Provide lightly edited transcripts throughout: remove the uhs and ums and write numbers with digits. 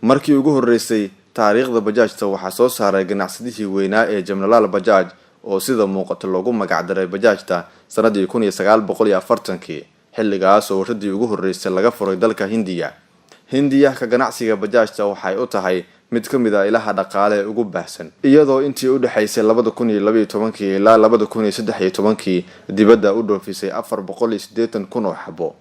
markii ugu horeysay taariikhda bajaajta waxaa soo saaray ganacsadihii weynaa ee Jamnalaal Bajaaj oo sida muuqato loogu magac daray bajaajta sanadii 1940 xilligaas oo waradii ugu horeysay laga furay dalka Hindiya ka ganacsiga bajaajta waxay u tahay mid ka mid ah ilaha dhaqaale ugu baahsan iyadoo intii u dhaxaysay 2012 ilaa 2013 dibadda u dhoofisay 480,000 oo xabo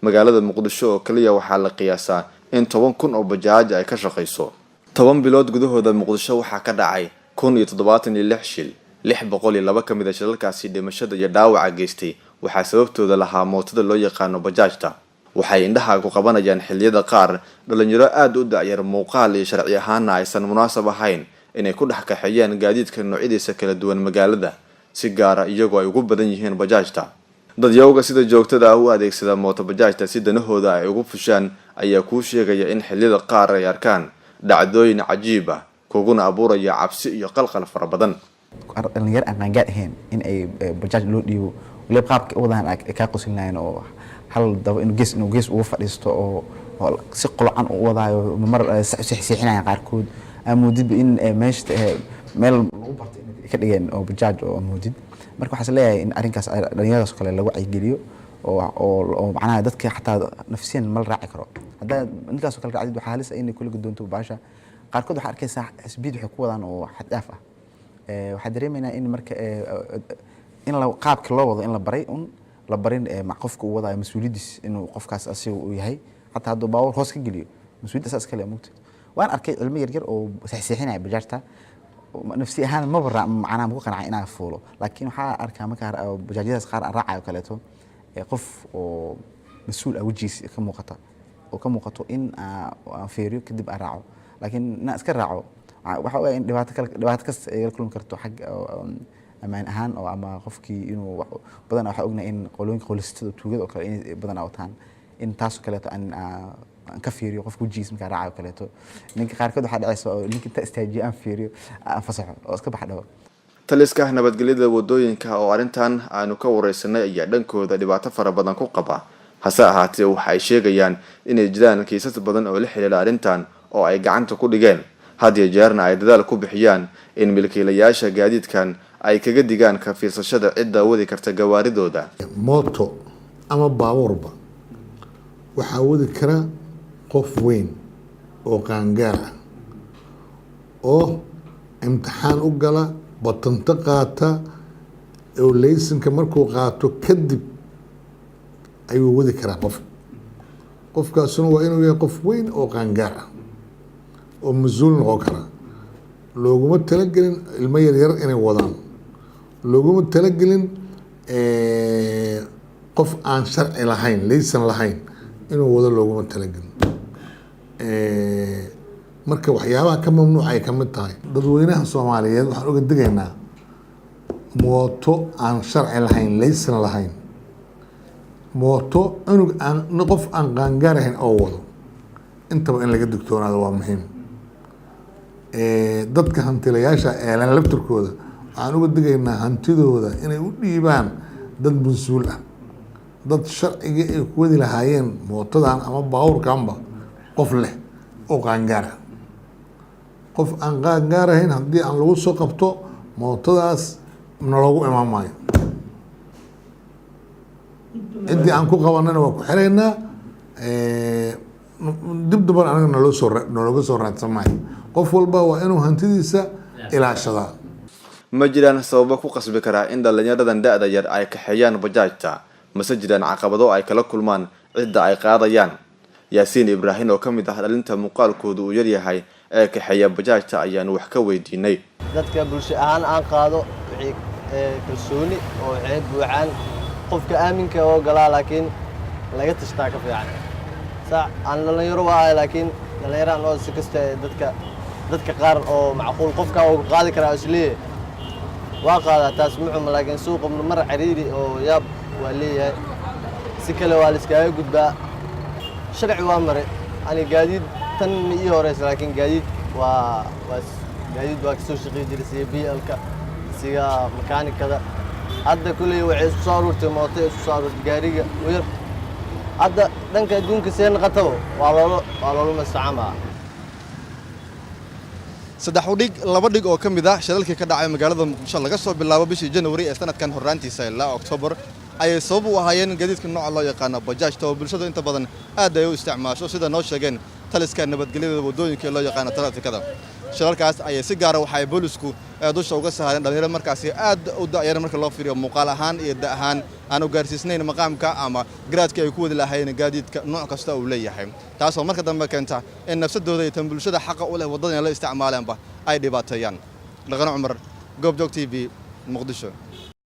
magaalada Muqdisho oo kaliya waxaa la qiyaasaa in 10,000 oo bajaaj ay ka shaqeyso 10 bilood gudahooda Muqdisho waxaa ka dhacay 176 shil 602 ka mid ah shilalkaasi dhimashada iyo dhaawaca geystay waxaa sababtooda lahaa mootada loo yaqaan bajaajta waxay indhaha ku qabanayaan xilliyada qaar dhalinyaro aad u da'yar muuqaal iyo sharci ahaan aysan munaasab ahayn inay ku dhex kaxeeyaan gaadiidka noocyadiisa kala duwan magaalada si gaar ah iyagoo ay ugu badan yihiin bajaajta dadyowga sida joogtada ah u adeegsada mooto bajaajta si danahooda ay ugu fushaan ayaa ku sheegaya in xilliyada qaar ay arkaan dhacdooyin cajiib ah kuguna abuuraya cabsi iyo qalqal fara badan dhalinyaro aan gaar ahayn in ay bajaaj loo dhiibo wali qaabka wadaan ay ka qoslayn oo hal daba inuu gees ugu fadhiisto oo si qolcan u wadaayo mar saxiixinaya qaarkood amoodid in meeshta meel lagu bartay ka dhigeen oo bajaaj oo amoodid marka waxa leeyahay in arinkaas dhalinyarada kale lagu cayigeliyo oo macnaha dadka xataa nafsiyan mal raaci karo hadaa ninkaas kale raacid waxa halis in kulli doonto baasha qaarkood waxa arkaysaa speed waxay ku wadaan oo xad dhaaf ah waxa dareemayna in marka in la qaabka loo wado in la barin ma qofka uu wadayo mas'uuliyadiis inuu qofkaas asiga uu yahay hatta haduu baawar hoos ka geliyo mas'uuliyadiis asaas kale mugtay waan arkay cilmo yar oo saxiixinaya bajaajta nafsi ahaan ma barra macna ma ku qanacay inaan fuulo laakiin waxa arkaa marka bajaajyadaas qaar aan raacayo kaleeto qof oo mas'uul ah wajiis ka muuqato in aan feeriyo kadib aan raaco laakiin na iska raaco waxa ay in dhibaato kasta ay kulmi karto xag amaan ahaan oo ama qofkii inuu badan waxa ogna in qolooyinka qolistada tuugada oo kale in badan awtaan in taas kale aan ka fiiriyo qofku jiis marka raacayo kale ninka qaarkood waxa dhacayso ninka ta istaajiyo aan fiiriyo aan fasaxo oo iska baxdhaw taliska nabadgelyada wadooyinka oo arintan aanu ka wareysanay ayaa dhankooda dhibaato fara badan ku qaba hase ahaatee waxa ay sheegayaan inay jiraan kiisas badan oo la xiriira arintan oo ay gacanta ku dhigeen hadii jeerna ay dadaal ku bixiyaan in milkiilayaasha gaadiidkan ay kaga digaan ka fiirsashada cidda wadi karta gawaaridooda mooto ama baabuurba waxa wadi kara qof weyn oo qaangaar ah oo imtixaan u gala batanta qaata oo laysanka markuu qaato kadib ayuu wadi karaa qofkaasuna waa inuu yahay qof weyn oo qaangaar ah oo mas'uul noqon kara looguma talagelin ilmo yar inay wadaan looguma talagelin qof aan sharci lahayn laysan lahayn inuu wado looguma talagelin marka waxyaabaha ka mamnuuc ay ka mid tahay dadweynaha Soomaaliyeed waxaan uga digaynaa mooto aan sharci lahayn laysan lahayn mooto anug aan qof aan qaangaar ahayn oo wado intaba in laga digtoonaado waa muhiim dadka hantilayaasha eelan laftirkooda waxaan uga digaynaa hantidooda inay u dhiibaan dad mas'uul ah dad sharciga ay ku wadi lahaayeen mootadan ama baawurkanba qof leh oo qaangaar ah qof aan qaangaar ahayn haddii aan lagu soo qabto mootadaas naloogu imaan maayo ciddii aan ku qabanana waa ku xiraynaa dib damban anaga nalooga soo raadsan maayo qof walba waa inuu hantidiisa ilaashadaa ma jiraan sababo ku qasbi kara in dhalinyaradan da'da yar ay kaxeeyaan bajaajta mase jiraan caqabado ay kala kulmaan cidda ay qaadayaan Yaasiin Ibraahin oo kamid ah dhalinta muuqaalkoodu uu yar yahay ee kaxeeya bajaajta ayaan wax ka weydiinay dadka bulsho ahaan aan qaado wixii kalsooni oo ceeb buuxaan qofka aaminka oo galaa laakiin laga tashtaa ka fiican aan dhalinyaro waa laakiin dhalinyaraan oo si kasta dadka qaar oo macquul qofka oo qaadi kara isleeyahay waa qaada taas muxum laakiin suuqa mar cariiri oo yaab waa leeyahay si kale waa la iskaga gudbaa sharci waa mare ani gaadiid tan iyo horeys laakiin gaadiid waa kasoo shaqeey jiray sida BL-ka sida makaanikada hadda kulay waxay isku soo ururtay mooto isku soo ururtay gaariga weer hadda dhanka adduunka see naqatabo waa loola mastacaamaa saddex udhig laba dhig oo ka mid ah shilalkii ka dhacay magaalada muqdisho laga soo bilaabo bishii January ee sanadkan horraantiisa ilaa October ayay sabab u ahaayeen gaadiidka nooca loo yaqaan bajaajta oo bulshada inta badan aad ay u isticmaasho sida noo sheegeen taliska nabadgelyada wadooyinka ee loo yaqaan taraafikada shilalkaas ayay si gaar ah waxa ay boolisku dusha uga saareen dhalinyaro markaasi aad u da'yar marka loo fiiriyo muuqaal ahaan iyo da ahaan aan u gaarsiisnayn maqaamka ama garaadka ay ku wadi lahaayeen gaadiidka nooc kasta uu leeyahay taasoo marka dambe keenta in nafsadooda iyo tan bulshada xaq u leh wadada la isticmaalaan ay dhibaateeyaan Dhaqan Cumar, Goobjoog TV, Muqdisho.